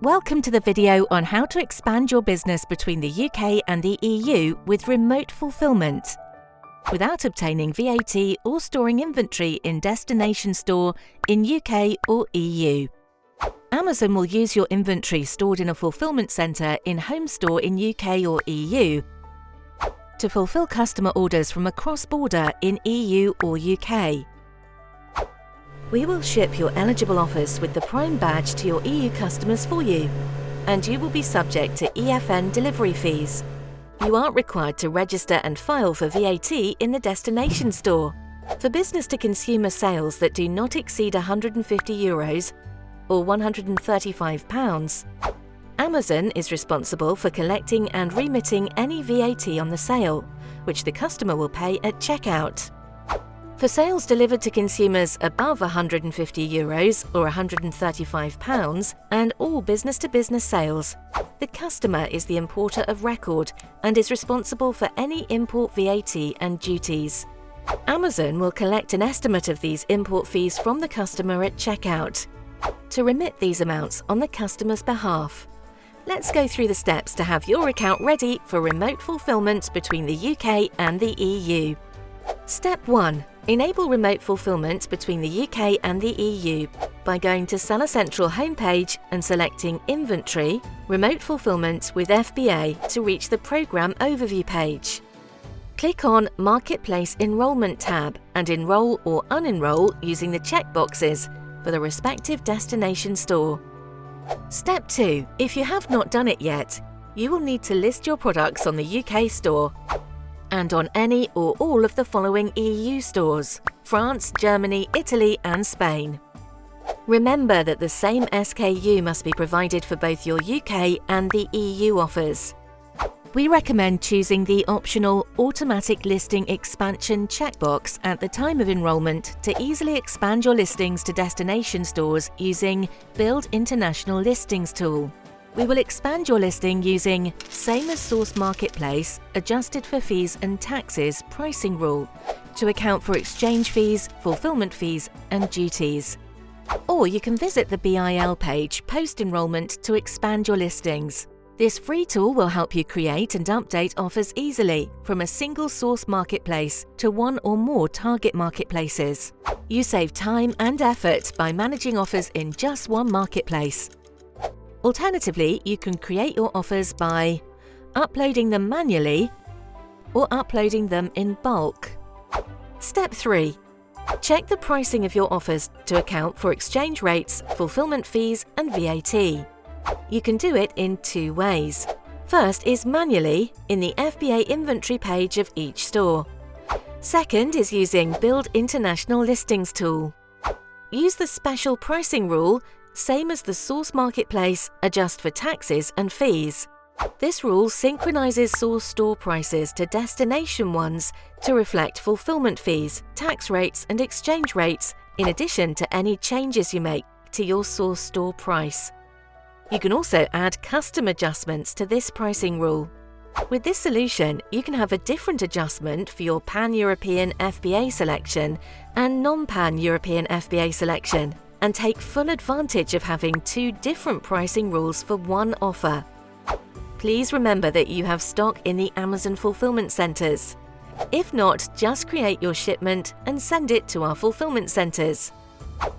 Welcome to the video on how to expand your business between the UK and the EU with remote fulfilment, without obtaining VAT or storing inventory in destination store in UK or EU. Amazon will use your inventory stored in a fulfilment centre in home store in UK or EU to fulfill customer orders from across border in EU or UK. We will ship your eligible offers with the Prime badge to your EU customers for you, and you will be subject to EFN delivery fees. You aren't required to register and file for VAT in the destination store. For business-to-consumer sales that do not exceed €150 or £135, Amazon is responsible for collecting and remitting any VAT on the sale, which the customer will pay at checkout. For sales delivered to consumers above €150 or £135 and all business-to-business sales, the customer is the importer of record and is responsible for any import VAT and duties. Amazon will collect an estimate of these import fees from the customer at checkout to remit these amounts on the customer's behalf. Let's go through the steps to have your account ready for remote fulfilment between the UK and the EU. Step 1. Enable remote fulfilment between the UK and the EU by going to Seller Central homepage and selecting Inventory, Remote Fulfilment with FBA to reach the Programme Overview page. Click on Marketplace Enrolment tab and enrol or unenroll using the checkboxes for the respective destination store. Step 2. If you have not done it yet, you will need to list your products on the UK store and on any or all of the following EU stores: France, Germany, Italy and Spain. Remember that the same SKU must be provided for both your UK and the EU offers. We recommend choosing the optional Automatic Listing Expansion checkbox at the time of enrolment to easily expand your listings to destination stores using Build International Listings tool. We will expand your listing using Same as Source Marketplace, adjusted for fees and taxes pricing rule to account for exchange fees, fulfillment fees and duties. Or you can visit the BIL page post-enrollment to expand your listings. This free tool will help you create and update offers easily from a single source marketplace to one or more target marketplaces. You save time and effort by managing offers in just one marketplace. Alternatively, you can create your offers by uploading them manually or uploading them in bulk. Step 3. Check the pricing of your offers to account for exchange rates, fulfillment fees and VAT. You can do it in two ways. First is manually in the FBA inventory page of each store. Second is using Build International Listings tool. Use the special pricing rule, same as the source marketplace, adjust for taxes and fees. This rule synchronizes source store prices to destination ones to reflect fulfillment fees, tax rates and exchange rates, in addition to any changes you make to your source store price. You can also add custom adjustments to this pricing rule. With this solution, you can have a different adjustment for your Pan-European FBA selection and non-Pan-European FBA selection, and take full advantage of having two different pricing rules for one offer. Please remember that you have stock in the Amazon fulfillment centres. If not, just create your shipment and send it to our fulfillment centres.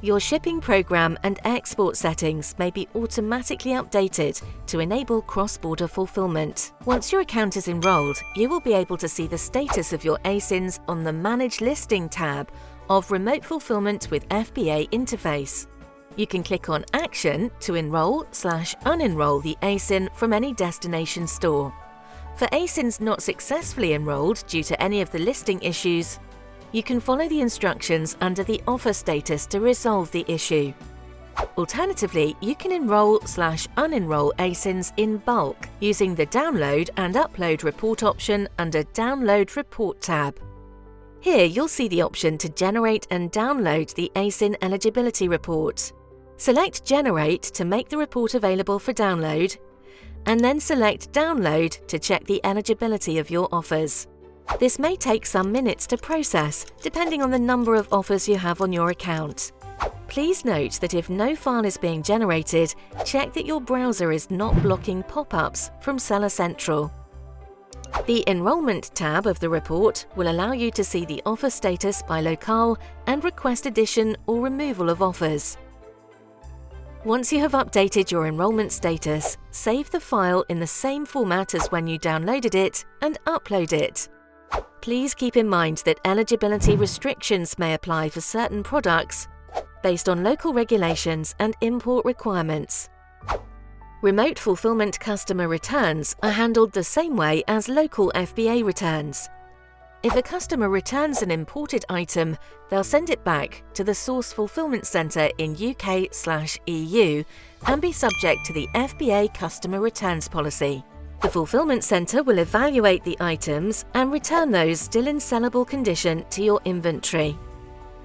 Your shipping program and export settings may be automatically updated to enable cross-border fulfillment. Once your account is enrolled, you will be able to see the status of your ASINs on the Manage Listing tab of Remote Fulfilment with FBA interface. You can click on Action to enroll/unenroll the ASIN from any destination store. For ASINs not successfully enrolled due to any of the listing issues, you can follow the instructions under the offer status to resolve the issue. Alternatively, you can enroll/unenroll ASINs in bulk using the Download and Upload Report option under Download Report tab. Here you'll see the option to generate and download the ASIN eligibility report. Select Generate to make the report available for download, and then select Download to check the eligibility of your offers. This may take some minutes to process, depending on the number of offers you have on your account. Please note that if no file is being generated, check that your browser is not blocking pop-ups from Seller Central. The Enrollment tab of the report will allow you to see the offer status by locale and request addition or removal of offers. Once you have updated your enrollment status, save the file in the same format as when you downloaded it and upload it. Please keep in mind that eligibility restrictions may apply for certain products based on local regulations and import requirements. Remote fulfillment customer returns are handled the same way as local FBA returns. If a customer returns an imported item, they'll send it back to the source fulfillment center in UK/EU and be subject to the FBA customer returns policy. The fulfillment center will evaluate the items and return those still in sellable condition to your inventory.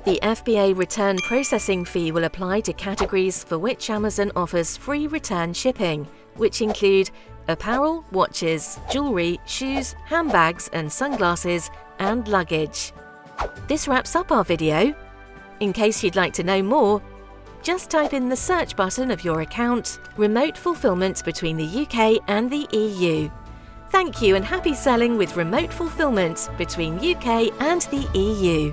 The FBA return processing fee will apply to categories for which Amazon offers free return shipping, which include apparel, watches, jewelry, shoes, handbags and sunglasses, and luggage. This wraps up our video. In case you'd like to know more, just type in the search button of your account Remote Fulfillment between the UK and the EU. Thank you and happy selling with Remote Fulfillment between UK and the EU.